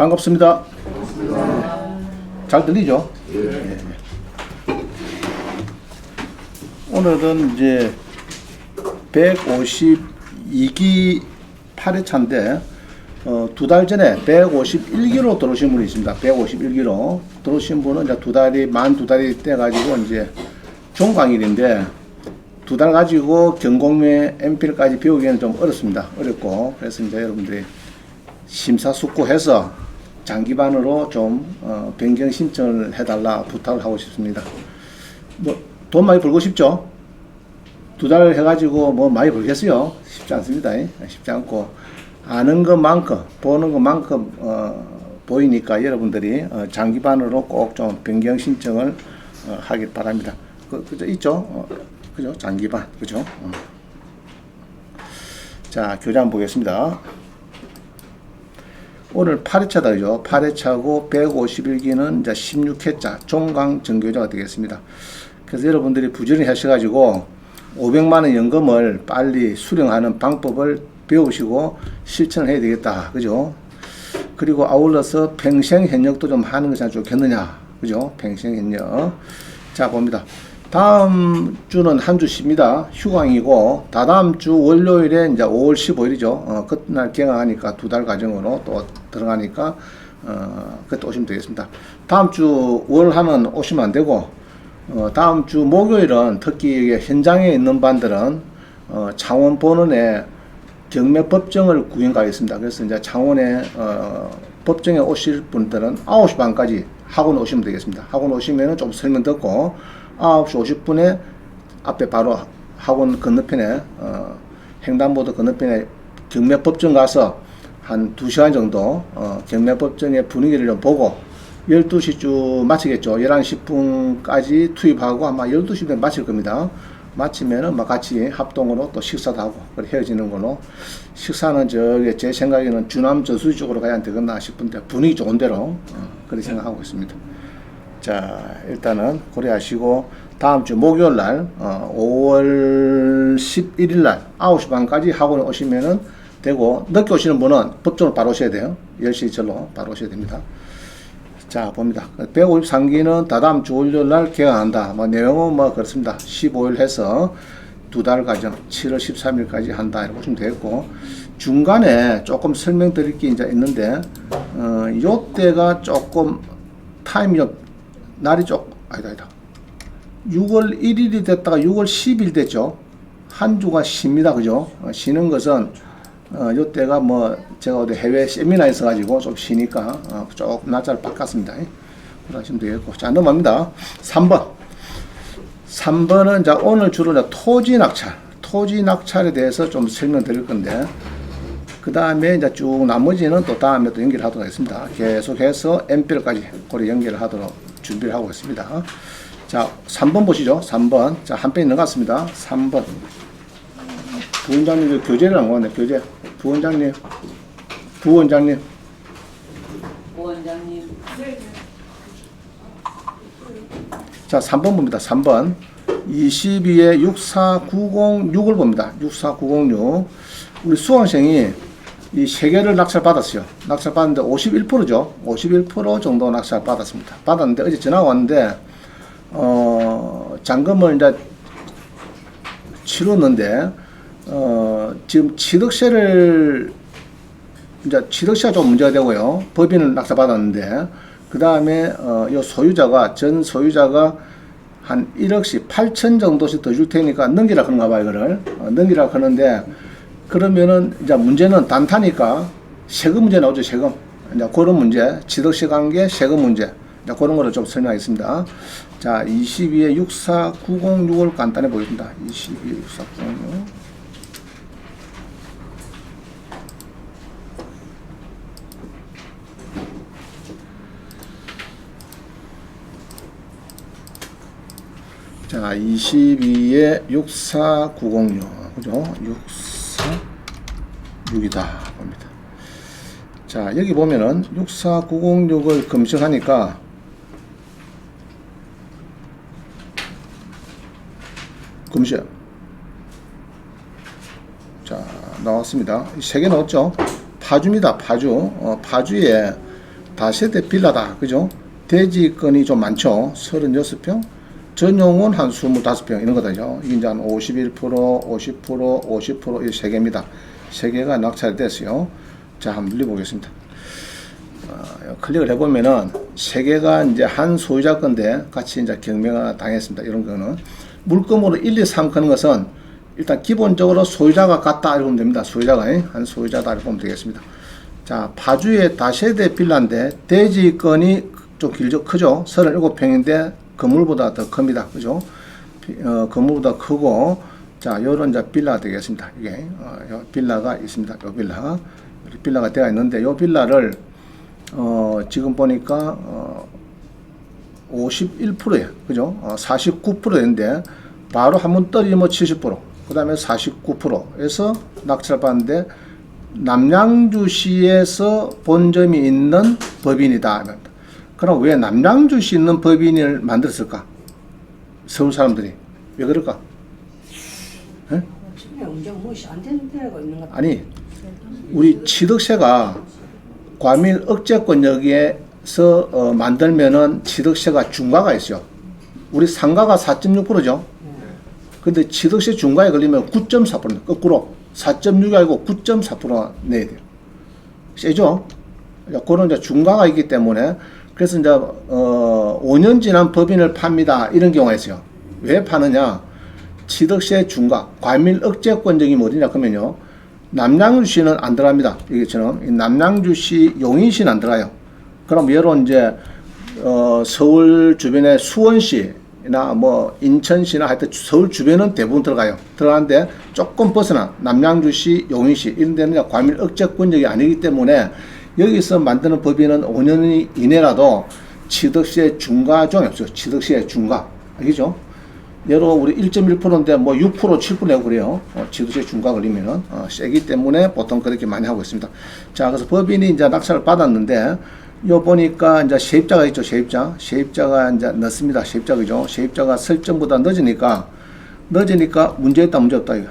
반갑습니다. 잘 들리죠? 예. 오늘은 이제 152기 8회차인데 두 달 전에 151기로 들어오신 분이 있습니다. 151기로 들어오신 분은 이제 만 두 달이 돼가지고 이제 종강일인데 두 달 가지고 경공매 MPL까지 배우기에는 좀 어렵습니다. 어렵고 그래서 이제 여러분들이 심사숙고해서 장기반으로 좀 변경 신청을 해달라 부탁을 하고 싶습니다. 뭐 돈 많이 벌고 싶죠? 두 달 해가지고 뭐 많이 벌겠어요? 쉽지 않습니다. 쉽지 않고 아는 것만큼 보는 것만큼 보이니까 여러분들이 장기반으로 꼭 좀 변경 신청을 하길 바랍니다. 그죠? 있죠? 그죠? 장기반 그죠? 자, 교재 한번 보겠습니다. 오늘 8회차다, 그죠? 8회차고 151기는 이제 16회차 종강 정교자가 되겠습니다. 그래서 여러분들이 부지런히 하셔가지고 500만원 연금을 빨리 수령하는 방법을 배우시고 실천을 해야 되겠다, 그죠? 그리고 아울러서 평생현역도 좀 하는 것이 좋겠느냐, 그죠? 평생현역. 자, 봅니다. 다음 주는 한 주 쉽니다. 휴강이고, 다다음 주 월요일에 이제 5월 15일이죠. 그날 개강하니까 두 달 과정으로 또 들어가니까, 그때 오시면 되겠습니다. 다음 주 월하는 오시면 안 되고, 다음 주 목요일은 특히 현장에 있는 반들은, 창원 본원에 경매 법정을 구경 가겠습니다. 그래서 이제 창원에, 법정에 오실 분들은 9시 반까지 학원 오시면 되겠습니다. 학원 오시면은 좀 설명 듣고, 9시 50분에 앞에 바로 학원 건너편에 횡단보도 건너편에 경매법정 가서 한 2시간 정도 경매법정의 분위기를 좀 보고 12시쯤 마치겠죠. 11시 10분까지 투입하고 아마 12시쯤 마칠 겁니다. 마치면은 막 같이 합동으로 또 식사도 하고 헤어지는 걸로. 식사는 제 생각에는 주남 저수지 쪽으로 가야 되겠나 싶은데 분위기 좋은 대로 그렇게 생각하고 있습니다. 자, 일단은 고려하시고 다음 주 목요일 날 5월 11일 날 9시 반까지 학원에 오시면은 되고, 늦게 오시는 분은 법정으로 바로 오셔야 돼요. 10시 절로 바로 오셔야 됩니다. 자, 봅니다. 153기는 다다음 주 월요일 날 개강한다. 뭐 내용은 뭐 그렇습니다. 15일 해서 두 달 과정 7월 13일까지 한다. 이렇게 보시면 되겠고, 중간에 조금 설명드릴 게 이제 있는데 요때가 조금 타임이 좀 날이 아니다. 6월 1일이 됐다가 6월 10일 됐죠. 한 주가 쉽니다. 그죠? 쉬는 것은, 요때가 뭐, 제가 어디 해외 세미나 있어가지고 좀 쉬니까, 조금 날짜를 바꿨습니다. 그러시면 되겠고. 자, 넘어갑니다. 3번. 3번은 자, 오늘 주로 토지 낙찰. 토지 낙찰에 대해서 좀 설명드릴 건데, 그 다음에 이제 쭉 나머지는 또 다음에 또 연결을 하도록 하겠습니다. 계속해서 MPL까지 고려 연결을 하도록 준비를 하고 있습니다. 자, 3번 보시죠. 3번. 자, 한 페이지 넘어갔습니다. 3번. 부원장님, 교재를 안 보았네, 교재. 부원장님. 부원장님. 부원장님. 자, 3번 봅니다. 3번. 22에 64906을 봅니다. 64906. 우리 수강생이 이 세 개를 낙찰 받았어요. 낙찰 받았는데 51%죠. 51% 정도 낙찰 받았습니다. 받았는데 어제 전화가 왔는데 잔금을 이제 치렀는데 지금 취득세를 이제 취득세가 좀 문제가 되고요. 법인을 낙찰 받았는데 그 다음에 요 소유자가 전 소유자가 한 1억씩 8천 정도씩 더 줄 테니까 넘기라 그런가 봐요. 이거를 넘기라 하는데, 그러면은 이제 문제는 단타니까 세금 문제 나오죠. 세금. 이제 그런 문제, 취득세 관계, 세금 문제. 이제 그런 거를 좀 설명하겠습니다. 자, 22에 64906을 간단히 보겠습니다. 22에 64906. 자, 22에 64906. 그죠? 646이다. 봅니다. 자, 여기 보면은 64906을 검색하니까 검색. 자, 나왔습니다. 세 개 나왔죠? 파주입니다. 파주. 파주에 다세대 빌라다. 그죠? 대지권이 좀 많죠. 36평. 전용은 한 25평 이런 거다죠. 이게 이제 한 51%, 50%, 50% 이 세 개입니다. 세 개가 낙찰이 됐어요. 자, 한번 눌러보겠습니다. 클릭을 해보면은 세 개가 이제 한 소유자 건데 같이 이제 경매가 당했습니다. 이런 거는 물건으로 1, 2, 3 그런 것은 일단 기본적으로 소유자가 같다 이렇게 보면 됩니다. 소유자가 한 소유자다 이렇게 보면 되겠습니다. 자, 파주의 다세대 빌라인데 대지권이 좀 길죠, 크죠. 37평인데 건물보다 더 큽니다. 그죠? 건물보다 크고, 자, 요런 이제 빌라가 되겠습니다. 이게, 요 빌라가 있습니다. 요 빌라가 되어 있는데, 요 빌라를, 지금 보니까, 51%예요. 그죠? 49%인데, 바로 한번 떨어지면 70%, 그 다음에 49%에서 낙찰 받는데, 남양주시에서 본점이 있는 법인이다. 그럼 왜 남양주시 있는 법인을 만들었을까? 서울 사람들이. 왜 그럴까? 에? 아니, 우리 취득세가 과밀 억제권역에서 만들면은 취득세가 중과가 있어요. 우리 상가가 4.6%죠. 근데 취득세 중과에 걸리면 9.4%, 거꾸로 4.6이 아니고 9.4% 내야 돼요. 세죠? 그런 이제 중과가 있기 때문에 그래서 이제 5년 지난 법인을 팝니다. 이런 경우가 있어요. 왜 파느냐? 취득세 중과, 과밀 억제권적이 어디냐 그러면요. 남양주시는 안 들어갑니다. 이게처럼 남양주시, 용인시는 안 들어가요. 그럼 예로 이제 서울 주변의 수원시나 뭐 인천시나 하여튼 서울 주변은 대부분 들어가요. 들어가는데 조금 벗어나 남양주시, 용인시 이런 데는 과밀 억제권적이 아니기 때문에 여기서 만드는 법인은 5년 이내라도 취득세 중과조항이 없어요. 취득세 중과. 알겠죠? 예로 우리 1.1%인데 뭐 6%, 7% 내고 그래요. 취득세 중과 걸리면은, 세기 때문에 보통 그렇게 많이 하고 있습니다. 자, 그래서 법인이 이제 낙찰을 받았는데, 요 보니까 이제 세입자가 있죠. 세입자가 이제 넣습니다. 세입자, 그죠? 세입자가 설정보다 늦으니까 문제 있다, 문제 없다, 이거.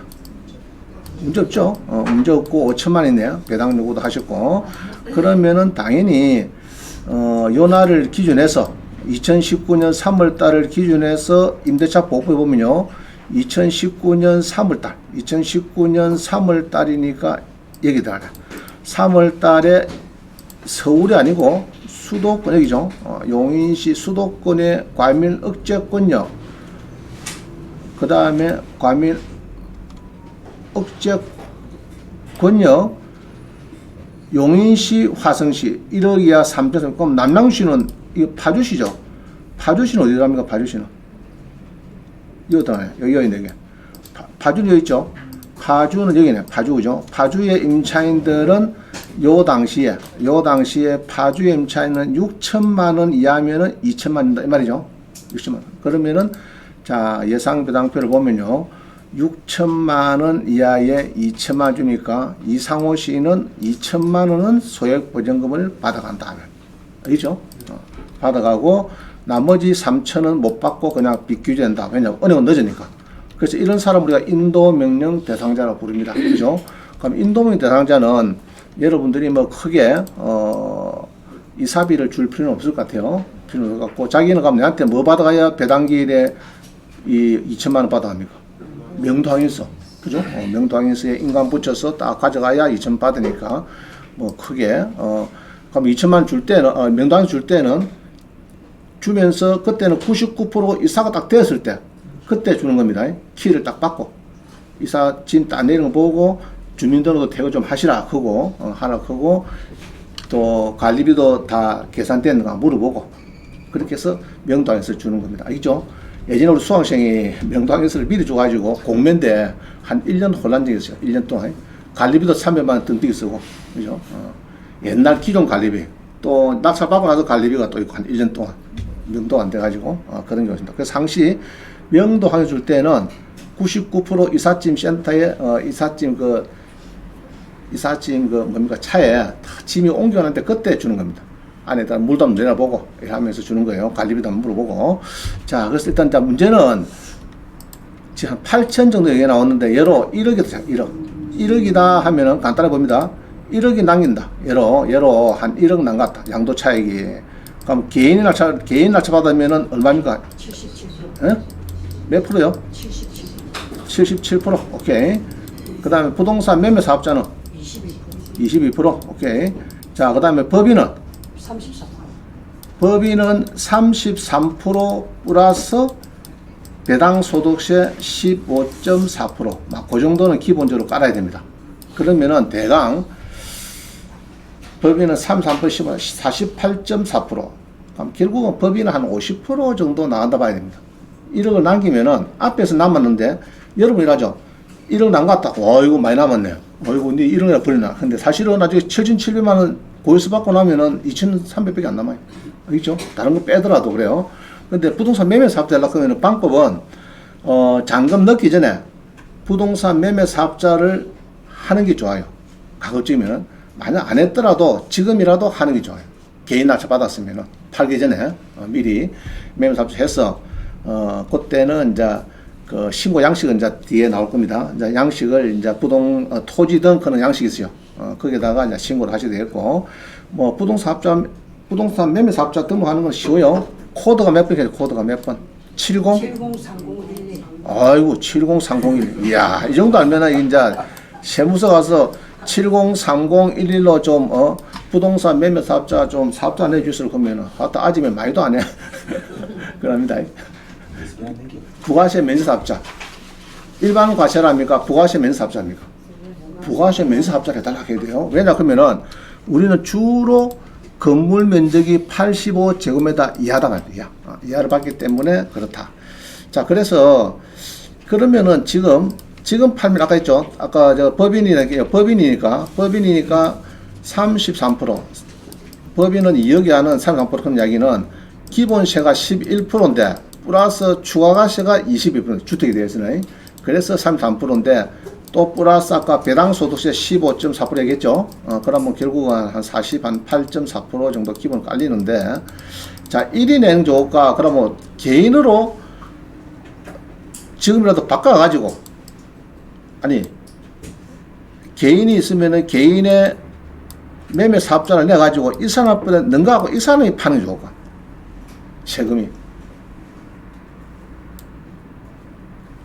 문제 없죠? 문제 없고 5천만 원이네요. 배당 요구도 하셨고. 그러면은 당연히, 요 날을 기준해서 2019년 3월 달을 기준해서 임대차 보고해 보면요. 2019년 3월 달이니까 여기 들어가요. 3월 달에 서울이 아니고 수도권 여기죠. 용인시 수도권의 과밀 억제권역. 그 다음에 과밀 억제권역 용인시, 화성시 1억 이하 3천. 그럼 남양주시는 이거 파주시죠. 파주시는 어디 갑니까? 파주시는 이거 있잖아요. 여기가 있네. 파주는 여기 있죠. 파주는 여기네. 파주, 그죠? 파주의 임차인들은 요 당시에 파주의 임차인은 6천만 원 이하면은 2천만 원이다 이 말이죠. 6천만 원. 그러면은 자, 예상 배당표를 보면요. 6천만 원 이하에 2천만 원 주니까 이상호 씨는 2천만 원은 소액 보전금을 받아간다. 알겠죠? 받아가고 나머지 3천은 못 받고 그냥 비규제된다. 왜냐하면 은행은 늦으니까. 그래서 이런 사람 우리가 인도명령 대상자라고 부릅니다. 그죠? 그럼 인도명령 대상자는 여러분들이 뭐 크게 이사비를 줄 필요는 없을 것 같아요. 필요는 없을 것 같고 자기는 가면 내한테 뭐 받아가야 배당기일에 이 2천만 원 받아갑니까? 명도항인서. 그죠? 명도항인서에 인감 붙여서 딱 가져가야 2천 받으니까 뭐 크게 그럼 2천만 원 줄 때는 명도항 줄 때는 주면서 그때는 99% 이사가 딱 되었을 때 그때 주는 겁니다. 키를 딱 받고 이사 진 딱 내리는 거 보고 주민등록도 태고 좀 하시라 하고 하라 하고 또 관리비도 다 계산되는가 물어보고 그렇게 해서 명도항에서 주는 겁니다. 알겠죠? 예전에 우리 수강생이 명도항에서를 미리 줘가지고 공매인데 한 1년 혼란 적이 있어요. 1년 동안 관리비도 300만 원 등등이 쓰고 그죠? 옛날 기존 관리비 또 낙찰 받고 나서 관리비가 또 있고 한 1년 동안 명도 안 돼가지고 그런 경우가 있습니다. 그래서 상시 명도항에 줄 때는 99% 이삿짐 센터에 이삿짐 뭡니까 차에 짐이 옮겨놨는데 그때 주는 겁니다. 안에다 물도 한번 내려보고 하면서 주는 거예요. 관리비도 한번 물어보고. 자, 그래서 일단 자 문제는 지금 한 8천 정도 얘기 나왔는데 얘로 1억이다. 1억이다 하면은 간단해 봅니다. 1억이 남긴다. 예로 한 1억 남갔다. 양도 차익이. 그럼 개인 날차 받으면은 얼마입니까? 77%. 예? 몇 프로요? 77%. 77%. 오케이. 그 다음에 부동산 매매 사업자는 22%. 22%. 오케이. 자, 그 다음에 법인은? 34%. 법인은 33% 플러스 배당 소득세 15.4%. 막 그 정도는 기본적으로 깔아야 됩니다. 그러면은 대강 법인은 33%면 48.4%. 그럼 결국은 법인은 한 50% 정도 나간다 봐야 됩니다. 1억을 남기면은 앞에서 남았는데 여러분 일하죠. 1억 남갔다. 와, 이거 많이 남았네. 어이구, 니 1억이나 버리나. 근데 사실은 나중에 7,700만 원 고일수 받고 나면은 2,300밖에 안 남아요. 알겠죠? 다른 거 빼더라도 그래요. 근데 부동산 매매 사업자 하려고 하면 방법은, 잔금 넣기 전에 부동산 매매 사업자를 하는 게 좋아요. 가급적이면. 만약 안 했더라도 지금이라도 하는 게 좋아요. 개인 날짜 받았으면은. 팔기 전에, 미리 매매 사업자 해서, 그때는 이제 그 신고 양식은 이제 뒤에 나올 겁니다. 이제 양식을 이제 토지 등크는 양식이 있어요. 거기다가 이제 신고를 하셔야 되겠고, 뭐 부동산 매매 사업자 등록하는 건 쉬워요. 코드가 몇 번이에요? 코드가 몇 번? 70? 703011. 아이고, 70301. 이야, 이 정도 알면은 이제 세무서 가서 70301로 좀, 부동산 매매 사업자 좀 사업자 내주시를 그러면은, 아직은 많이도 안 해. 그럽니다. 부가세 면세사업자. 일반 과세랍니까? 부가세 면세사업자입니까? 부가세 면세사업자를 해달라고 해야 돼요. 왜냐, 그러면은 우리는 주로 건물 면적이 85제곱미터 이하다 말이야. 이하를 받기 때문에 그렇다. 자, 그래서 그러면은 지금 팔면 아까 했죠. 아까 저 법인이니까 33%. 법인은 2억이 하는 33% 그런 이야기는 기본세가 11%인데 플러스 추가가세가 22% 주택이 되었으네. 그래서 33%인데 또 플러스 아까 배당소득세 15.4% 얘기했죠. 그러면 결국은 한 48.4% 정도 기본 깔리는데, 자, 1인 행조가 그러면 개인으로 지금이라도 바꿔가지고, 아니, 개인이 있으면은 개인의 매매 사업자를 내가지고 이 사람보다 능가하고 이 사람이 파는 게 좋을까? 세금이.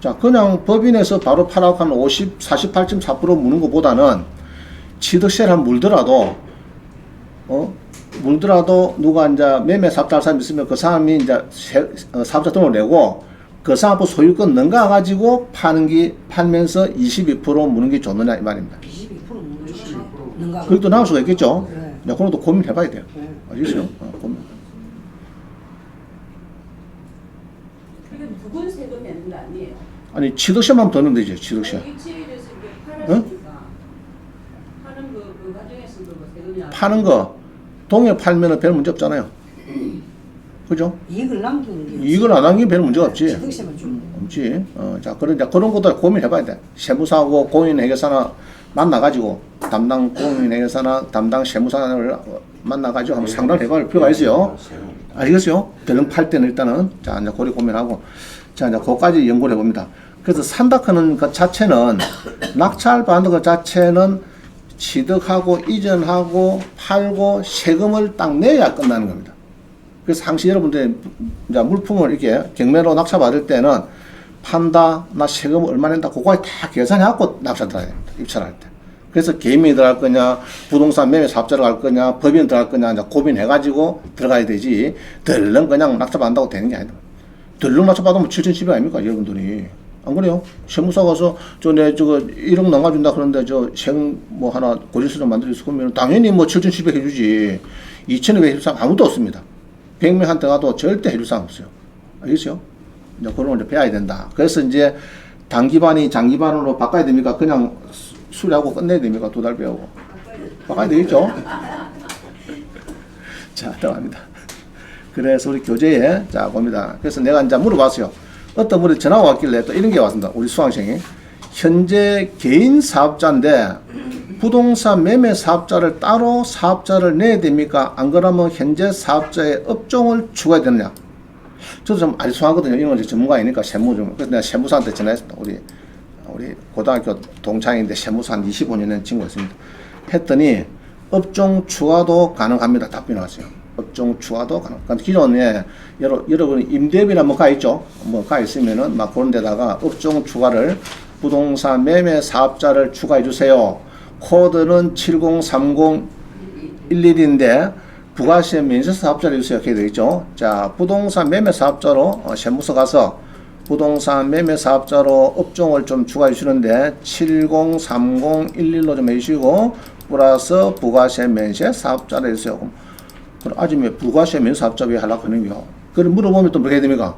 자, 그냥 법인에서 바로 팔아고 하면 48.4% 무는 것보다는 취득세를 한 물더라도, 누가 이제 매매 사업자 할 사람이 있으면 그 사람이 이제 사업자 등록을 내고 그 사업 소유권 능가가지고 팔면서 22% 무는 게 좋느냐 이 말입니다. 22% 능가. 그것도 나올 수가 있겠죠? 네. 네, 그런 것도 고민해봐야 돼요. 네. 알겠어요? 고민. 그게 부분 세금 내는 거 아니에요? 아니, 취득세만 더 넣으면 되죠, 취득세. 일치일에서 이렇게 팔았으니까 파는 그 과정에서도 뭐 세금이 안 파는 거, 동해 팔면은 별 문제 없잖아요. 그죠? 이익을 남기는 게. 이익을 안 하면 별 문제가 없지. 취득세만 주면 돼. 없지. 자, 그런 것들 고민해봐야 돼. 세무사하고 공인회계사나 만나가지고, 담당 공인회계사나 담당 세무사를 만나가지고 한번 상담해볼 필요가 있어요. 아시겠어요? 별령 팔 때는 일단은, 자, 이제 고리 고민하고, 자, 이제 그거까지 연구를 해봅니다. 그래서 산다 하는 것 자체는, 낙찰 받는 것 자체는 취득하고, 이전하고, 팔고, 세금을 딱 내야 끝나는 겁니다. 그래서 항상 여러분들이 이제 물품을 이렇게 경매로 낙찰 받을 때는 판다, 나 세금 얼마 낸다, 그거에 다 계산해갖고 낙찰 들어야 됩니다. 입찰할 때. 그래서 개인이 들어갈 거냐, 부동산 매매 사업자로 갈 거냐, 법인 들어갈 거냐, 이제 고민해가지고 들어가야 되지. 덜렁 그냥 낙찰 받는다고 되는 게 아니다. 덜렁 낙찰 받으면 7,700 아닙니까, 여러분들이. 안 그래요? 세무사 가서 저거 1억 넘어준다 그러는데 세금 뭐 하나 고지서 좀 만들어서 그러면 당연히 뭐 7,700 해주지. 2,200 해줄 사람 아무도 없습니다. 100명한테 가도 절대 해줄 사람 없어요. 알겠어요? 이제 그런 걸 이제 배워야 된다. 그래서 이제 단기반이 장기반으로 바꿔야 됩니까? 그냥 수리하고 끝내야 됩니까? 2달 배우고. 바꿔야 되겠죠? 자, 들어갑니다. 그래서 우리 교재에, 자, 봅니다. 그래서 내가 이제 물어봤어요. 어떤 분이 전화가 왔길래 또 이런 게 왔습니다. 우리 수강생이. 현재 개인 사업자인데 부동산 매매 사업자를 따로 사업자를 내야 됩니까? 안 그러면 현재 사업자의 업종을 추가해야 되느냐? 저도 좀 알쏭하거든요. 이런 건 전문가이니까 세무 좀. 그래서 내가 세무사한테 전화했습니다. 우리 고등학교 동창인데 세무사 한 25년 된 친구가 있습니다. 했더니 업종 추가도 가능합니다. 답변이 왔어요. 업종 추가도 가능. 그러니까 기존에 여러분 임대비나 뭐 가 있죠. 뭐 가 있으면은 막 그런 데다가 업종 추가를 부동산 매매 사업자를 추가해 주세요. 코드는 703011인데 부가세 면세 사업자를 해주세요. 이렇게 되어 있죠. 자, 부동산 매매 사업자로 세무서 가서 부동산 매매 사업자로 업종을 좀 추가해 주시는데 703011로 좀 해주시고 플러스 부가세 면세 사업자를 해주세요. 그럼 아직 왜 부가세 면세 사업자 왜 하려고 하는 거요? 그럼 물어보면 또 뭐게 됩니까?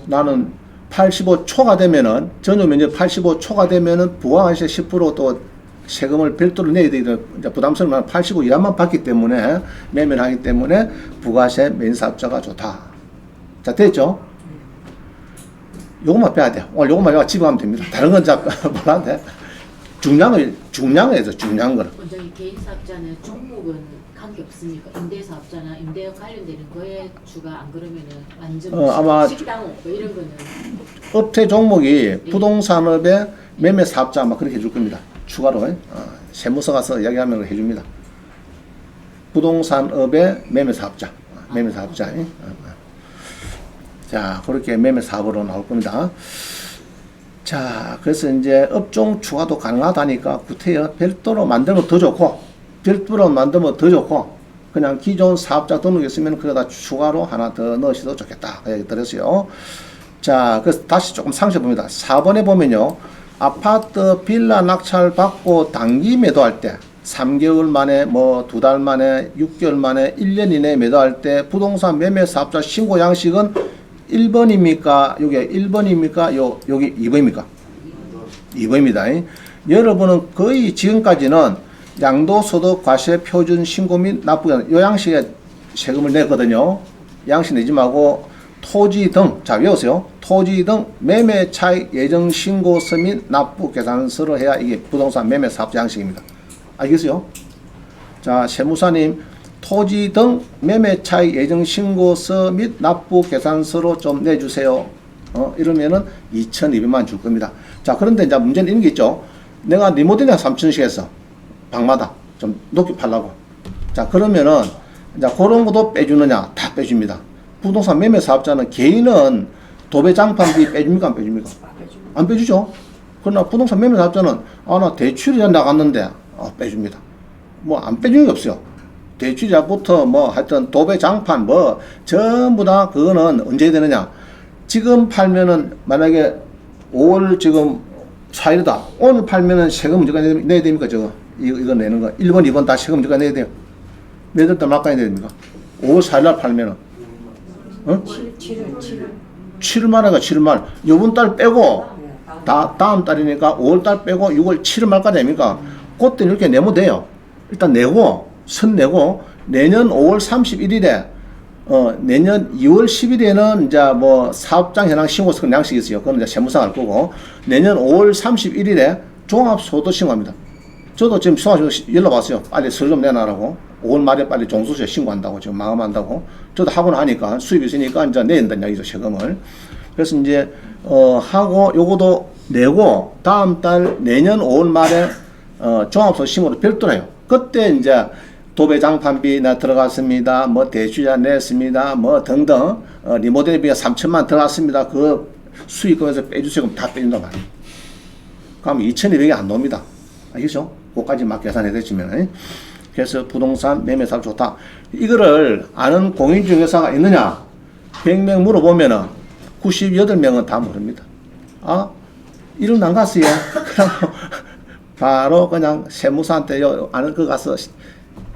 나는 85초가 되면은 전후 면적 85초가 되면은 부가세 10%또 세금을 별도로 내야 되기 때문에 부담스러운 85 이하만 받기 때문에 매매를 하기 때문에 부가세 면사업자가 좋다. 자, 됐죠? 요것만 빼야 돼. 오늘 요것만 외워 집어가면 됩니다. 다른 건 자, 몰라도 돼. 중량을 해서 중요한 거는. 원장님 개인 사업자는 종목은 관계 없습니까? 임대 사업자나 임대와 관련되는 거에 주가 안 그러면은 완전 아마 식당 뭐 이런 거는 업태 종목이 부동산업의 매매 사업자 아마 그렇게 해줄 겁니다. 추가로 세무서 가서 이야기하면 해줍니다. 부동산업의 매매 사업자, 매매 사업자. 자, 그렇게 매매 사업으로 나올 겁니다. 자, 그래서 이제 업종 추가도 가능하다니까 구태여 별도로 만들면 더 좋고, 별도로 만들면 더 좋고, 그냥 기존 사업자 등록이 있으면 그거다 추가로 하나 더 넣으셔도 좋겠다. 그 얘기 들었어요. 자, 그래서 다시 조금 상세 봅니다. 4번에 보면요. 아파트 빌라 낙찰 받고 단기 매도할 때 3개월 만에 뭐 2달 만에 6개월 만에 1년 이내에 매도할 때 부동산 매매 사업자 신고 양식은 1번입니까? 요게 1번입니까? 여기 2번입니까? 2번입니다. 여러분은 거의 지금까지는 양도소득 과세 표준 신고 및 납부 요 양식에 세금을 냈거든요. 양식 내지 말고 토지 등, 자 외우세요. 토지 등 매매 차익 예정 신고서 및 납부 계산서를 해야 이게 부동산 매매 사업자 양식입니다. 알겠어요? 자, 세무사님 토지 등 매매 차익 예정 신고서 및 납부 계산서로 좀 내주세요. 이러면은 2,200만 줄 겁니다. 자, 그런데 이제 문제는 이런 게 있죠. 내가 리모델링 3,000원씩 해서 방마다 좀 높게 팔라고. 자, 그러면은 이제 그런 것도 빼주느냐? 다 빼줍니다. 부동산 매매 사업자는 개인은 도배 장판비 빼줍니까? 안 빼줍니까? 안 빼주죠. 그러나 부동산 매매 사업자는 나 대출이자 나갔는데 빼줍니다. 뭐 안 빼주는 게 없어요. 대출이자부터 뭐 하여튼 도배 장판 뭐 전부 다 그거는 언제 되느냐? 지금 팔면은 만약에 5월 지금 4일이다. 오늘 팔면은 세금 언제가 내야 됩니까? 저거 이거 내는 거 1번 2번 다 세금 언제가 내야 돼요? 몇월 달 말까지 내야 됩니까? 5월 4일 날 팔면은 7월 말에가 7월 말. 요번 달 빼고 다음 달이니까 5월 달 빼고 6월 7월 말까지 됩니까? 그때 이렇게 내면 돼요. 일단 내고 선 내고 내년 5월 31일에 내년 2월 10일에는 이제 뭐 사업장 현황 신고서 그런 양식이 있어요. 그건 이제 세무사 할 거고 내년 5월 31일에 종합소득 신고합니다. 저도 지금 연락 왔어요. 빨리 서류 좀 내놔라고. 5월 말에 빨리 종소수에 신고한다고 지금 마감한다고. 저도 하고 나니까 수입이 있으니까 이제 내야 된다는 이야기죠, 세금을. 그래서 이제 하고 요거도 내고 다음 달 내년 5월 말에 종합소득 신고를 별도로 해요. 그때 이제 도배장판비나 들어갔습니다. 뭐 대출자 냈습니다. 뭐 등등 리모델비가 3천만 들어갔습니다. 그 수익금에서 빼주세요. 그럼 다 빼준단 말이에요. 그럼 2,200이 안 나옵니다. 알겠죠? 그거까지 막 계산해 드시면. 그래서 부동산 매매 사업 좋다. 이거를 아는 공인중개사가 있느냐? 100명 물어보면은 98명은 다 모릅니다. 이름 안 갔어요. 그럼 바로 그냥 세무사한테 아는 거 가서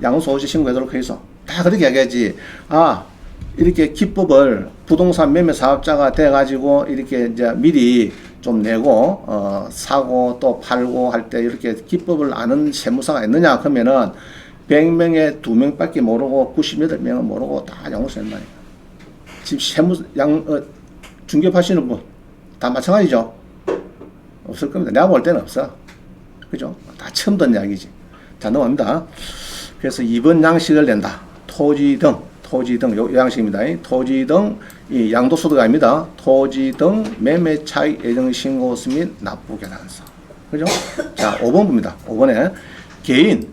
양도소득세 신고하도록 해서 다 그렇게 얘기하지. 이렇게 기법을 부동산 매매 사업자가 돼가지고 이렇게 이제 미리 좀 내고 사고 또 팔고 할 때 이렇게 기법을 아는 세무사가 있느냐? 그러면은 100명에 2명밖에 모르고 98명은 모르고 다 양도세 낸다니까. 지금 중개하시는 분 다 마찬가지죠. 없을 겁니다. 내가 볼 때는 없어. 그죠? 다 처음 듣는 이야기지. 자, 넘어갑니다. 그래서 2번 양식을 낸다. 토지 등 요 양식입니다. 토지 등 이 양도소득 아닙니다. 토지 등 매매 차익 예정 신고서 및 납부 계산서. 그죠? 자, 5번 봅니다. 5번에 개인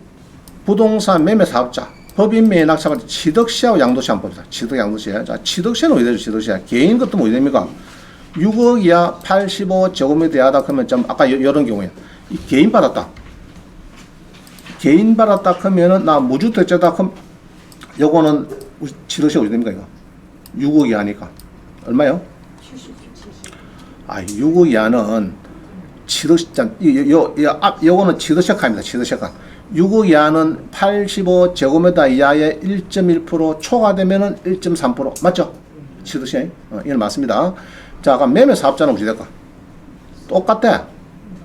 부동산 매매 사업자, 법인 매매 낙찰 취득시하고 양도시 한번 봅시다. 취득 양도시. 자, 취득세는 어디 되죠? 취득세. 개인 것도 뭐 어디 됩니까? 6억 이하 85제곱미터 이하다 그러면 좀 아까 이런 경우에 이 개인 받았다. 개인 받았다 하면은 나 무주택자다 그럼 요거는 취득세 어디 됩니까 이거? 6억 이하니까 얼마요? 6억 이하는 요거는 취득세가입니다. 취득세가 6억 이하는 85제곱미터 이하의 1.1% 초과되면은 1.3% 맞죠? 취득세 이건 맞습니다. 자, 그럼 매매 사업자는 어떻게 될까? 똑같아.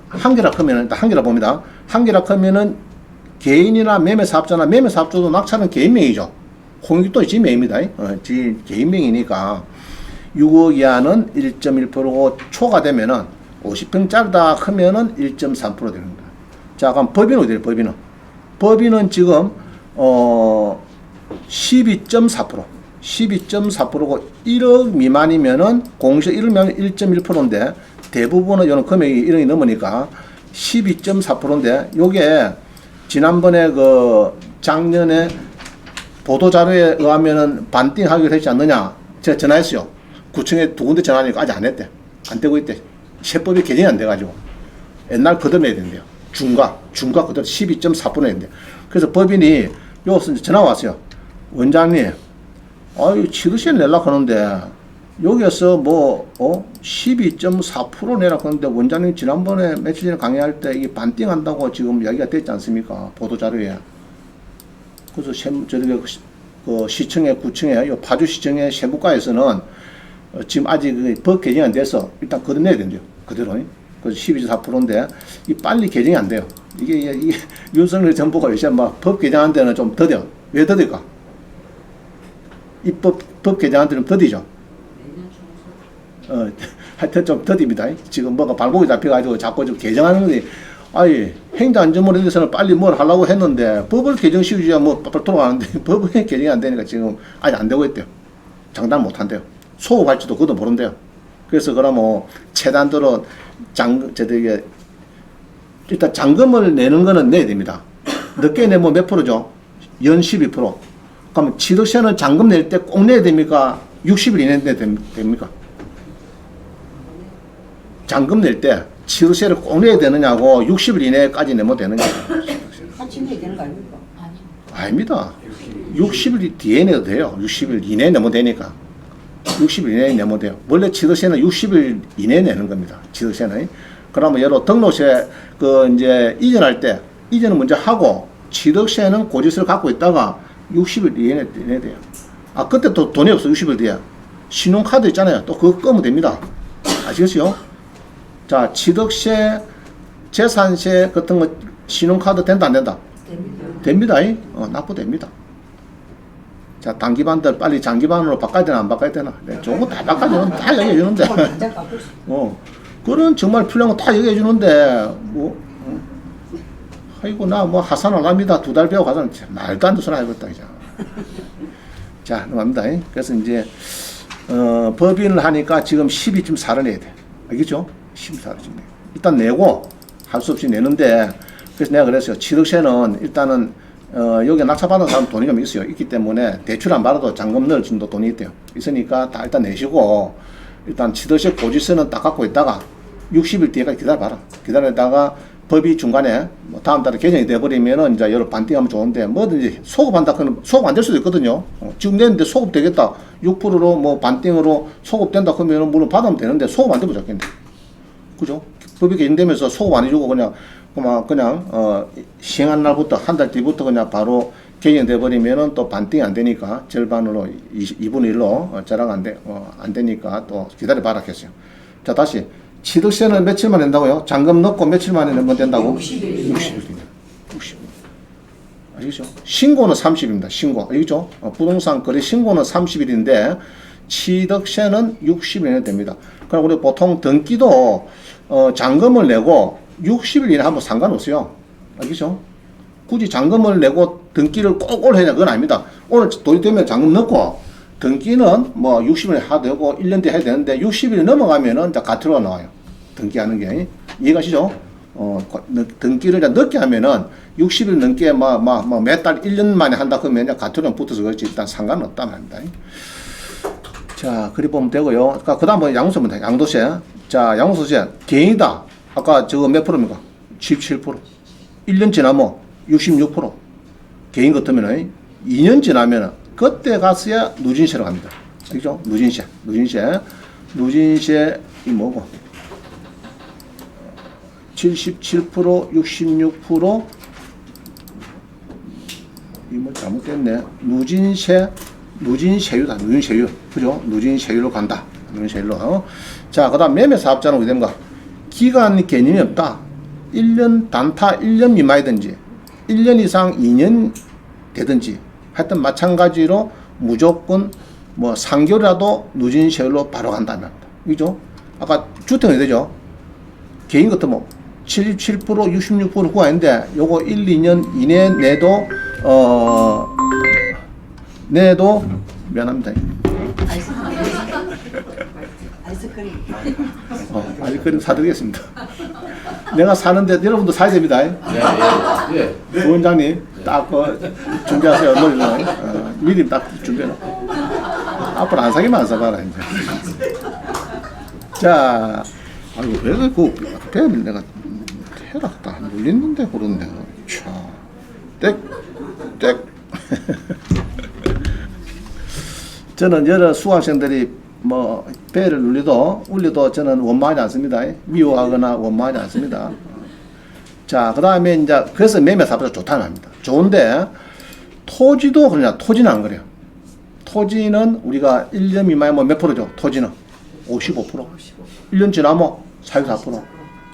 한 개라 크면은 일단 한 개라 봅니다. 한 개라 크면은 개인이나 매매 사업자도 낙찰은 개인명이죠. 공익도 지명입니다. 개인명이니까 6억 이하는 1.1%고 초과되면은 50평짜리다 크면은 1.3% 되는 겁니다. 자, 그럼 법인은 어디 돼요? 법인은 지금 12.4%고 1억 미만이면은 공시 1억 미만 1.1%인데 대부분은 이런 금액이 1억이 넘으니까 12.4%인데 요게 지난번에 그 작년에 보도자료에 의하면은 반띵하기로 했지 않느냐 제가 전화했어요. 구청에 두 군데 전화하니까 아직 안 했대. 안 되고 있대. 세법이 개정이 안 돼가지고 옛날 그대로 내야 된대요. 중과 그대로 12.4% 내야 된대요. 그래서 법인이 여기서 이제 전화 왔어요. 원장님, 아유 취득세를 내려고 하는데 여기에서 12.4% 내라고 하는데 원장님 지난번에 며칠 전에 강의할 때 이게 반띵한다고 지금 이야기가 됐지 않습니까? 보도자료에. 그래서 그 시청에 구청에 파주시청의 세무과에서는 지금 아직 법 개정이 안 돼서 일단 그대로 내야 된대요. 그대로. 그래서 12.4%인데 이 빨리 개정이 안 돼요. 이게 윤석열 정부가 요새 막 법 개정한 데는 좀 더뎌. 왜 더딜까? 이 법 개정한 데는 더디죠. 하여튼 좀 더딥니다. 지금 뭐가 발목이 잡혀가지고 자꾸 좀 개정하는 게 행정안전부에 대해서는 빨리 뭘 하려고 했는데 법을 개정시키자 뭐 돌아가는데 법이 개정이 안 되니까 지금 아직 안 되고 있대요. 장담 못 한대요. 소급할지도 그것도 모른대요. 그래서 그러면 최단적으로 일단 잔금을 내는 거는 내야 됩니다. 늦게 내면 몇 프로죠? 연 12%. 그러면 취득세는 잔금 낼 때 꼭 내야 됩니까? 60일 이내에 내야 됩니까? 잔금 낼 때 취득세를 꼭 내야 되느냐고 60일 이내까지 내면 되느냐고. 같이 내야 되는 거 아닙니까? 아닙니다. 60일 뒤에 내도 돼요. 60일 이내에 내면 되니까. 60일 이내에 내면 돼요. 원래 취득세는 60일 이내에 내는 겁니다. 취득세는. 그러면 예로 등록세 이제 이전할 때 이전은 먼저 하고 취득세는 고지서를 갖고 있다가 60일 이내에 내야 돼요. 그때 또 돈이 없어. 60일 뒤에. 신용카드 있잖아요. 또 그거 끄면 됩니다. 아시겠어요? 자, 취득세, 재산세 같은 거 신용카드 된다 안 된다? 됩니다. 납부됩니다. 자, 단기반들 빨리 장기반으로 바꿔야 되나 안 바꿔야 되나? 네, 저거 다 바꿔주는 다 얘기해 주는데. 그런 정말 필요한 거 다 얘기해 주는데 아이고 나 하산 안 합니다. 2달 배우고 하산 말도 안 되는 소리 하겠다 이제. 자, 넘어갑니다. 그래서 이제 법인을 하니까 지금 12.4를 내야 돼. 알겠죠? 12.4를 지금 일단 내고 할 수 없이 내는데 그래서 내가 그랬어요. 취득세는 일단은 여기 낙찰받은 사람 돈이 좀 있어요. 있기 때문에 대출 안 받아도 잔금 넣을 정도 돈이 있대요. 있으니까 다 일단 내시고 일단 취득세 고지서는 딱 갖고 있다가 60일 뒤에까지 기다려봐라. 기다리다가 법이 중간에 다음 달에 개정이 돼버리면은 이제 여러 반띵하면 좋은데 뭐든지 소급한다 그러면 소급 안 될 수도 있거든요. 지금 내는데 소급 되겠다. 6%로 반띵으로 소급된다 그러면은 물론 받으면 되는데 소급 안 되면 좋겠네. 그죠? 법이 개정되면서 소급 안 해주고 그냥 시행한 날부터 한 달 뒤부터 그냥 바로 개정돼 버리면은 또 반띵이 안 되니까 절반으로 2분의 1로 절약 안 되니까 또 기다려 봐라 했어요. 자, 다시 취득세는 며칠만 낸다고요? 잔금 넣고 며칠 만에 내면 된다고? 60일. 60일. 아시겠죠? 신고는 30일입니다. 신고. 알겠죠? 부동산 거래 신고는 30일인데 취득세는 60일 이내 됩니다. 그럼 우리 보통 등기도 잔금을 내고 60일 이내 하면 상관없어요. 알겠죠? 굳이 잔금을 내고 등기를 꼭 오늘 해야 그건 아닙니다. 오늘 돈이 되면 잔금 넣고 등기는 60일 해도 되고 1년 뒤에 해야 되는데 60일이 넘어가면은 가트로가 나와요. 등기하는 게. 이해가시죠? 등기를 이제 늦게 하면은 60일 넘게 매달 1년 만에 한다 그러면 이제 가토령 붙어서 그렇지 일단 상관없다 말입니다. 자, 그리 보면 되고요. 그 다음 양도세입니다. 양도세. 자, 양도세 개인이다. 아까 저거 몇 프로입니까? 17%. 1년 지나면 66%. 개인 같으면은 2년 지나면은 그때 가서야 누진세로 갑니다. 그죠? 누진세. 누진세 이 뭐고? 77%, 66%. 이 뭐 잘못됐네. 누진세율. 그죠? 누진세율로 간다. 누진세율로. 자, 그 다음 매매 사업자는 어떻게 됩니까? 기간 개념이 없다. 1년, 단타 1년 미만이든지, 1년 이상 2년 되든지, 하여튼 마찬가지로 무조건 3개월이라도 누진세율로 바로 간다면. 그죠? 아까 주택은 되죠? 개인 같으면 77%, 66% 그거 아닌데, 요거 1, 2년 이내 내도 미안합니다. 아이스크림. 아이스크림 사드리겠습니다. 내가 사는데 여러분도 사야 됩니다. 부원장님 딱 준비하세요. 미리 딱 준비해. 앞으로 안 사기만 안 사봐라 이제. 자, 아이고 왜 그 배를 내가 해놨다 눌리는데 그런데 차, 땡. 저는 여러 수강생들이 배를 울려도 저는 원망하지 않습니다. 미워하거나 원망하지 않습니다. 자, 그 다음에 이제 그래서 매매 사업자 좋다는 말입니다. 좋은데 토지도 그러냐? 토지는 안 그래요. 토지는 우리가 1년 미만이면 몇 프로죠? 토지는 55%. 1년 지나면 44%.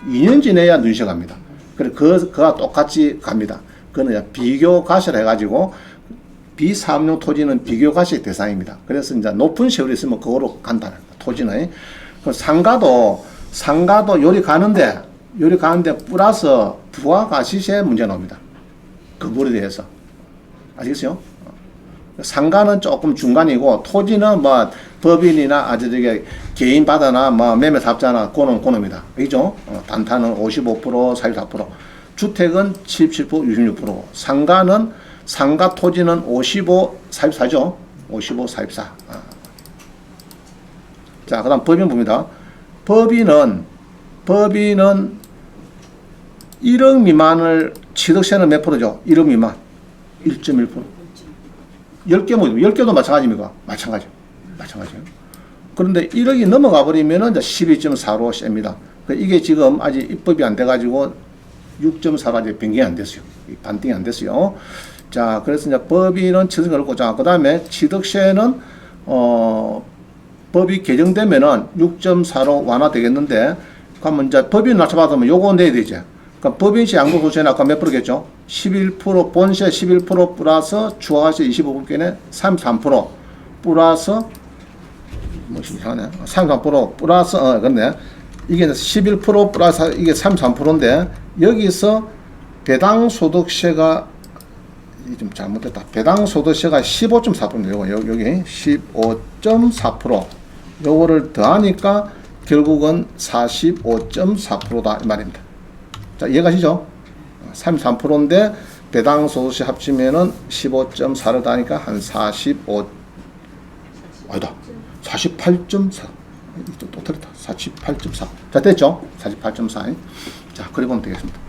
2년 지내야 눈시 갑니다. 그래 그가 똑같이 갑니다. 그거는 비교 가시를 해가지고 비사업용 토지는 비교 가시 대상입니다. 그래서 이제 높은 세율이 있으면 그거로 간다는 거예요. 토지는. 그 상가도 요리 가는데 플러스 부가가시세 문제 나옵니다. 그 부분에 대해서. 아시겠어요? 상가는 조금 중간이고 토지는 법인이나 개인 바다나 매매 사업자나 그놈이다. 그죠? 단타는 55%, 44%. 주택은 77%, 66%. 상가 토지는 55, 44죠. 55, 44. 자, 그 다음 법인 봅니다. 법인은 1억 미만을 취득세는 몇 프로죠? 1억 미만. 1.1%. 10개 10개도 마찬가지입니까? 마찬가지예요. 그런데 1억이 넘어가 버리면은 이제 12.4로 셉니다. 이게 지금 아직 입법이 안 돼가지고 6.4로 아직 변경이 안 됐어요. 반등이 안 됐어요. 자, 그래서 이제 법인은 취득세가 그렇고, 자, 그 다음에 취득세는, 법이 개정되면은 6.4로 완화되겠는데, 그러면 이제 법인 낮춰받으면 요거 내야 되지. 그러니까 법인세 양도소득세는 아까 몇 프로겠죠? 11%, 본세 11% 플러스 추가세 25%네 33% 플러스, 이상하네. 33% 플러스, 그런데 이게 11% 플러스 이게 33%인데, 여기서 배당 소득세가 좀 잘못됐다. 배당 소득세가 15.4%입니다. 여기 15.4%. 요거를 더하니까 결국은 45.4%다 이 말입니다. 자, 이해가시죠? 33%인데 배당 소득세 합치면은 15.4를 더하니까 한 48.4. 또 틀렸다. 48.4. 자, 됐죠? 48.4. 자, 그래 보면 되겠습니다.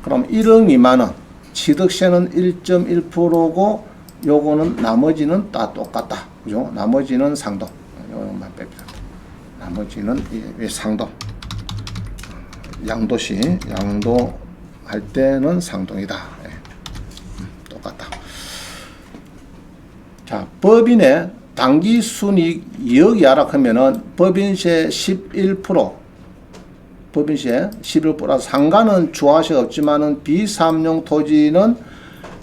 그럼 1억 미만은 취득세는 1.1%고 요거는 나머지는 다 똑같다. 그죠? 나머지는 상도. 요것만 뺍니다. 나머지는 상도. 양도할 때는 상동이다. 예. 똑같다. 자, 법인의 당기 순이익 2억이 하락하면은 법인세 11%, 법인세 11% 상가는 주화세가 없지만은 비사업용 토지는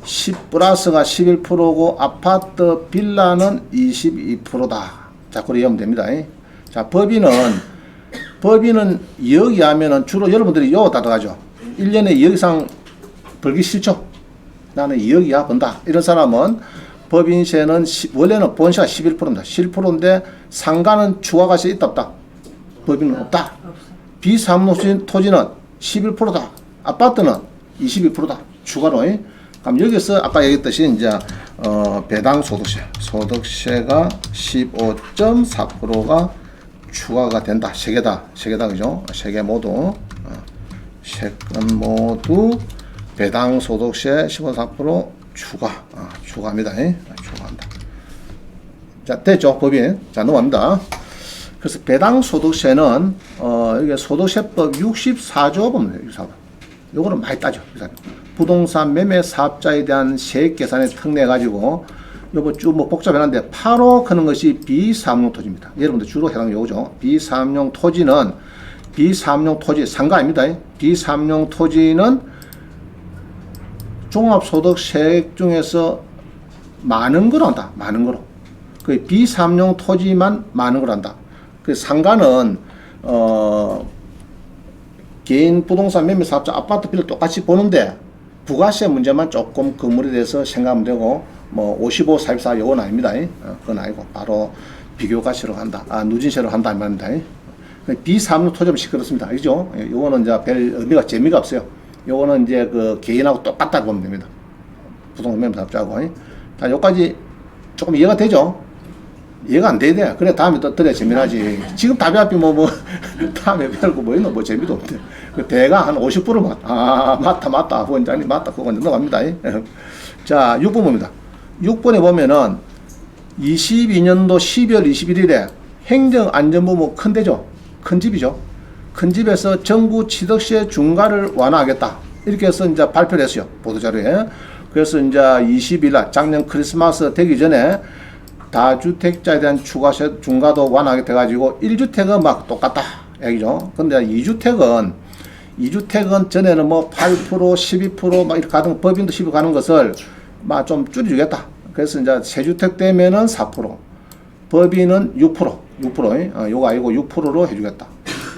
10 플러스가 11%고 아파트 빌라는 22%다. 자, 그래 이해하면 됩니다. 자, 법인은 2억이 하면은 주로 여러분들이 요거 따라가죠. 1년에 2억 이상 벌기 싫죠? 나는 2억 이하 번다. 이런 사람은 법인세는 원래는 본세가 11%입니다. 11%인데 상가는 추가가세 있다 없다? 법인은 없다. 비사업용 토지는 11%다. 아파트는 22%다. 추가로. 그럼 여기서 아까 얘기했듯이 이제 배당 소득세가 15.4%가 추가가 된다. 세 개다. 그죠? 세 개 모두. 세 건 모두 배당 소득세 15.4% 추가합니다. 추가한다. 자, 됐죠? 법인. 자, 넘어갑니다. 그래서 배당 소득세는 이게 소득세법 64조 법입니다. 64조. 요거는 많이 따져. 부동산 매매 사업자에 대한 세액 계산에 특례해 가지고 요거 쭉 뭐 복잡해놨는데 8호 크는 것이 비사업용 토지입니다. 여러분들 주로 해당 요거죠. 비사업용 토지는 상가 아닙니다. 비사업용 토지는 종합소득세액 중에서 많은 거로 한다. 많은 거로. 그 비사업용 토지만 많은 걸 한다. 그 상가는 개인 부동산 매매 사업자 아파트 비를 똑같이 보는데 부가세 문제만 조금 건물에 대해서 생각하면 되고 뭐 55, 44 요건 아닙니다. 그건 아니고 바로 비교가세로 한다. 누진세로 한다 이 말입니다. 비사업용 토지는 그렇습니다. 그죠? 요거는 이제 별 의미가 재미가 없어요. 요거는 이제 그 개인하고 똑같다 보면 됩니다. 부동산 매매 사업자하고. 자, 요까지 조금 이해가 되죠? 이해가 안 돼야 돼. 그래, 다음에 또 들어야 재미나지. 지금 답이 앞이 다음에 별거 뭐 있노? 뭐 재미도 없대. 그 대가 한 50%만. 맞다. 원장님 맞다. 그거 넘어갑니다. 자, 6번 봅니다. 6번에 보면은 22년도 12월 21일에 행정안전부무 큰 데죠. 큰 집이죠. 큰 집에서 정부 취득세 중과를 완화하겠다. 이렇게 해서 이제 발표를 했어요. 보도자료에. 그래서 이제 20일 날 작년 크리스마스 되기 전에 다주택자에 대한 추가세 중과도 완화하게 돼가지고 1주택은 막 똑같다 얘기죠. 근데 2주택은 전에는 뭐 8%, 12% 막 이렇게 가던 법인도 12% 가는 것을 막 좀 줄여주겠다. 그래서 이제 세주택 되면은 4%, 법인은 6%, 요거 아니고 6%로 해주겠다.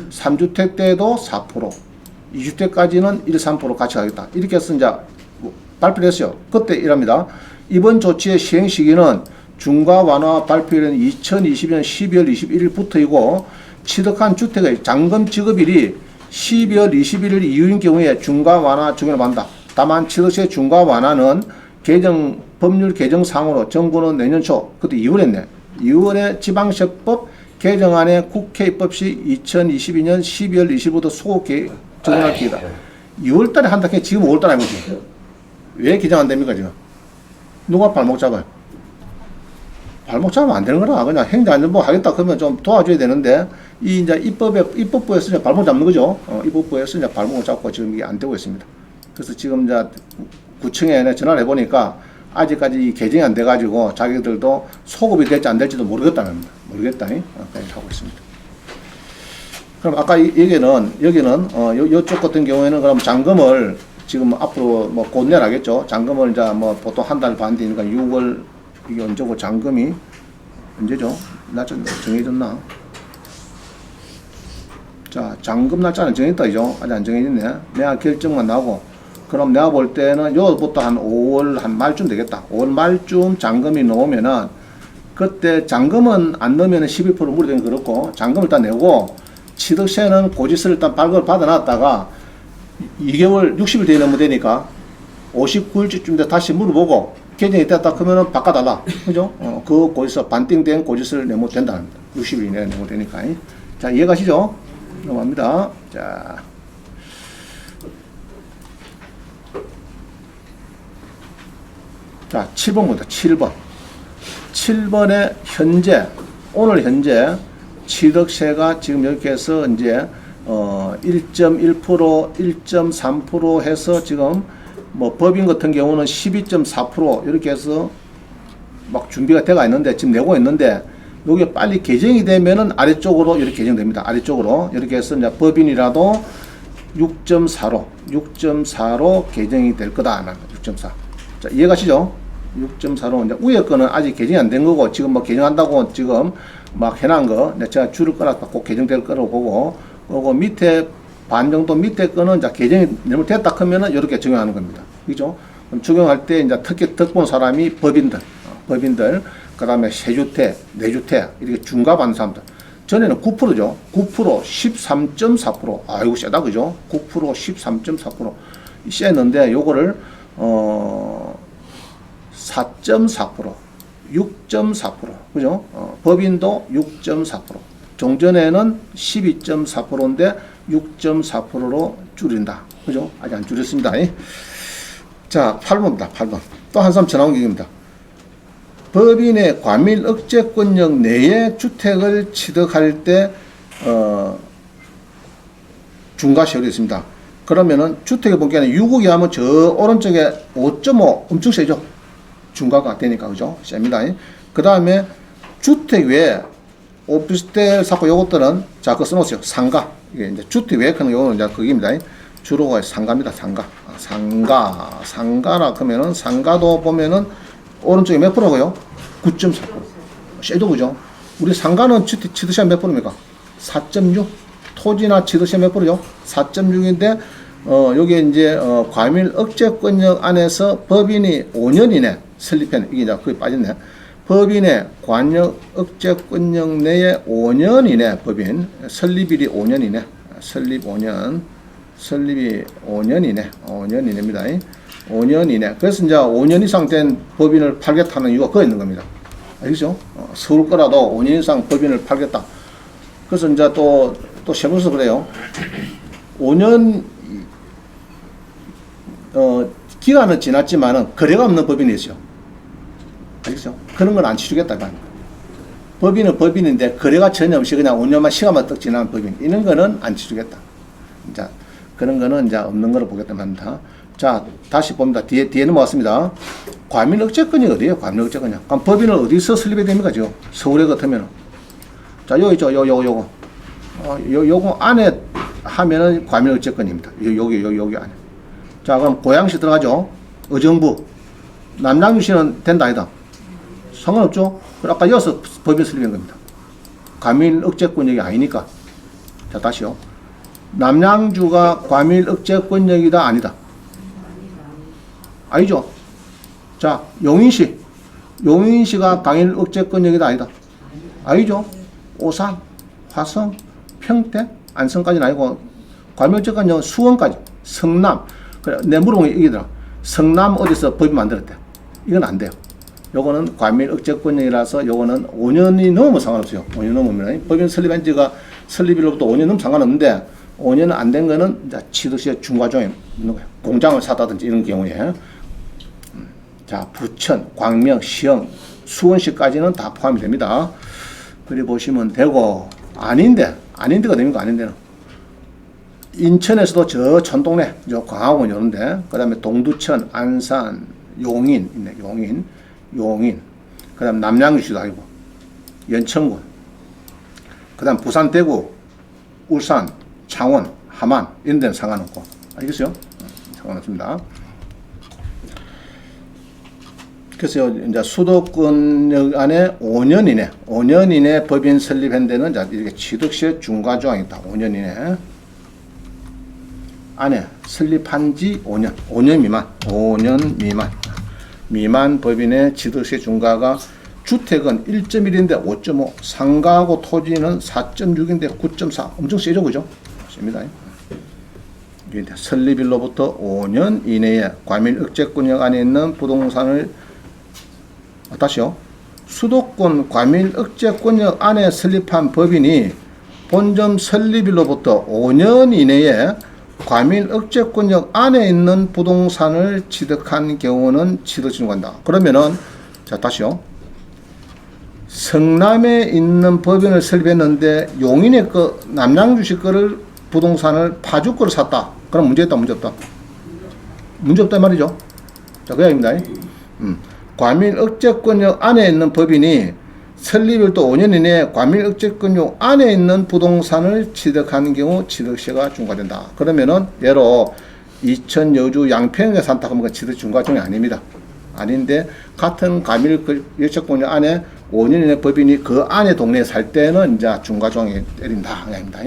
3주택 때도 4%, 2주택까지는 1, 3% 같이 가겠다. 이렇게 해서 이제 발표를 했어요. 그때 이랍니다. 이번 조치의 시행 시기는 중과 완화 발표일은 2020년 12월 21일부터이고 취득한 주택의 잔금 지급일이 12월 21일 이후인 경우에 중과 완화 적용을 받는다. 다만 취득세 중과 완화는 법률 개정상으로 정부는 내년 초, 그때 2월 했네. 2월에 지방세법 개정안에 국회 입법 시 2022년 12월 20일부터 소급 적용할 기회다. 2월 달에 한다 해 지금 5월 달에 하는 거지. 왜 개정 안 됩니까, 지금? 누가 발목 잡아요? 발목 잡으면 안 되는 거라. 그냥 행정안전부 하겠다 그러면 좀 도와줘야 되는데, 이제 입법부에서 이제 발목 잡는 거죠. 입법부에서 이제 발목을 잡고 지금 이게 안 되고 있습니다. 그래서 지금 이제 구청에 전화를 해보니까 아직까지 이 개정이 안 돼가지고 자기들도 소급이 될지 안 될지도 모르겠다는 겁니다. 모르겠다. 그렇게 하고 있습니다. 그럼 아까 여기는 요쪽 같은 경우에는 그럼 잔금을 지금 앞으로 뭐 곧 내라겠죠. 잔금을 이제 뭐 보통 한 달 반 뒤니까 6월 이게 언제고 잔금이 언제죠? 날짜 정해졌나? 자, 잔금 날짜는 정해졌다, 이죠? 아직 안 정해졌네. 내가 결정만 나고, 그럼 내가 볼 때는 요부터 한 5월 한 말쯤 되겠다. 5월 말쯤 잔금이 나오면은, 그때 잔금은 안 넣으면 12% 무리되는 그렇고, 잔금을 일단 내고, 취득세는 고지서를 일단 발급을 받아놨다가, 2개월, 60일 뒤에 넘으면 되니까, 59일쯤 돼 다시 물어보고, 개정이 됐다 그러면은 바꿔달라. 그죠? 그 고지서, 반띵된 고지서를 내면 된다는 겁니다. 60일 이내에 내면 되니까. 자, 이해가시죠? 넘어갑니다. 자, 7번입니다. 7번. 7번에 오늘 현재 취득세가 지금 이렇게 해서 이제 1.1%, 1.3% 해서 지금 뭐 법인 같은 경우는 12.4% 이렇게 해서 막 준비가 돼가 있는데 지금 내고 있는데 요게 빨리 개정이 되면은 아래쪽으로 이렇게 개정됩니다. 아래쪽으로 이렇게 해서 이제 법인이라도 6.4로 개정이 될 거다. 6.4. 자, 이해가시죠? 6.4로 이제 위에 거는 아직 개정이 안 된 거고 지금 뭐 개정한다고 지금 막 해놓은 거 제가 줄을 끌어서 꼭 개정될 거라고 보고 그리고 밑에 반 정도 밑에 거는 이제 개정이 됐다 하면은 이렇게 적용하는 겁니다. 그죠? 그럼 적용할 때 이제 특히 득본 사람이 법인들, 그 다음에 세주택, 내주택, 이렇게 중과 받는 사람들. 전에는 9%죠. 9%, 13.4%. 아, 이거 세다, 그죠? 9%, 13.4%. 셌는데, 요거를, 4.4%, 6.4%. 그죠? 법인도 6.4%. 종전에는 12.4%인데, 6.4%로 줄인다. 그죠? 아직 안 줄였습니다. 자, 8번입니다. 8번. 또 한 사람 전화 온 얘기입니다. 법인의 과밀 억제권역 내에 주택을 취득할 때 중과세율이 있습니다. 그러면은 주택의 본격에는 6억이 하면 저 오른쪽에 5.5 엄청 세죠. 중과가 되니까 그죠? 셉니다. 그 다음에 주택 외에 오피스텔 사고 요것들은 자 그거 써놓으세요. 상가. 이게 이제 주택 외에 크는 요거는 이제 그게입니다. 주로가 상가입니다. 상가라 그러면은 상가도 보면은 오른쪽에 몇 프로고요? 9.4%. 쉐도 그죠? 우리 상가는 취득세 몇 프로입니까? 4.6. 토지나 취득세 몇 프로죠? 4.6인데 여기 이제 과밀 억제권역 안에서 법인이 5년 이내 설립한 이게 이제 거의 빠졌네. 법인의 관역 억제권역 내에 5년 이내 법인 설립일이 5년 이내 설립이 5년 이내입니다. 5년 이내. 그래서 이제 5년 이상 된 법인을 팔겠다는 이유가 그거 있는 겁니다. 알겠죠? 서울 거라도 5년 이상 법인을 팔겠다. 그래서 이제 또 세무서 그래요. 5년, 기간은 지났지만은 거래가 없는 법인이 있어요. 알겠죠? 그런 건 안 치르겠다. 법인은 법인인데 거래가 전혀 없이 그냥 5년만 시간만 떡 지나는 법인. 이런 거는 안 치르겠다. 자, 그런 거는 이제 없는 거로 보겠다고 합니다. 자, 다시 봅니다. 뒤에 넘어왔습니다. 과밀 억제권이 어디에요? 과밀 억제권이요. 그럼 법인을 어디서 설립해야 됩니까? 지금 서울에 같으면. 자, 여기 있죠. 요거. 요거 안에 하면은 과밀 억제권입니다. 여기 안에. 자, 그럼 고양시 들어가죠. 의정부. 남양주시는 된다, 아니다? 상관없죠? 아까 이어서 법인 설립한 겁니다. 과밀 억제권역이 아니니까. 자, 다시요. 남양주가 과밀 억제권역이다, 아니다? 아니죠? 자, 용인시가 과밀 억제권역이다, 아니다? 아니죠? 오산, 화성, 평택, 안성까지는 아니고 과밀 억제권역은 수원까지, 성남. 그래, 내 물어본 게 이기더라. 성남 어디서 법인 만들었대? 이건 안 돼요. 요거는 과밀 억제권역이라서 요거는 5년이 넘으면 상관없어요. 5년 넘으면 법인 설립한 지가 설립일로부터 5년 넘으면 상관없는데 5년 안 된 거는 이제 취득세 중과종에 있는 거예요. 공장을 사다든지 이런 경우에. 자, 부천, 광명, 시흥, 수원시까지는 다 포함이 됩니다. 그리 보시면 되고, 아닌데가 됩니까? 아닌데는. 인천에서도 저 촌동네, 저 광화문 이런데, 그 다음에 동두천, 안산, 용인, 있네, 용인. 그 다음 남양주시도 아니고, 연천군. 그 다음 부산, 대구, 울산, 창원, 함안, 이런 데는 상관없고. 알겠어요? 상관없습니다. 그래서 이제 수도권 안에 5년 이내 법인 설립한 데는 이렇게 취득세 중과조항이 있다. 5년 이내. 안에 설립한 지 5년 미만 법인의 취득세 중과가 주택은 1.1인데 5.5, 상가하고 토지는 4.6인데 9.4. 엄청 세죠, 그죠? 셉니다. 설립일로부터 5년 이내에 과밀 억제권역 안에 있는 부동산을 다시요. 수도권 과밀 억제권역 안에 설립한 법인이 본점 설립일로부터 5년 이내에 과밀 억제권역 안에 있는 부동산을 취득한 경우는 취득세 중과한다. 그러면은 자 다시요. 성남에 있는 법인을 설립했는데 용인의 거 남양주시 거를 부동산을 파주 거를 샀다. 그럼 문제 있다, 문제 없다? 문제 없다 말이죠. 자, 그 이야기입니다. 과밀 억제권역 안에 있는 법인이 설립일도 5년 이내에 과밀 억제권역 안에 있는 부동산을 취득하는 경우 취득세가 중과된다. 그러면은 예로 이천 여주 양평에 산다 하면 취득 중과종이 아닙니다. 아닌데 같은 과밀 억제권역 안에 5년 이내 법인이 그 안에 동네에 살 때는 이제 중과종이 때린다. 아닙니다.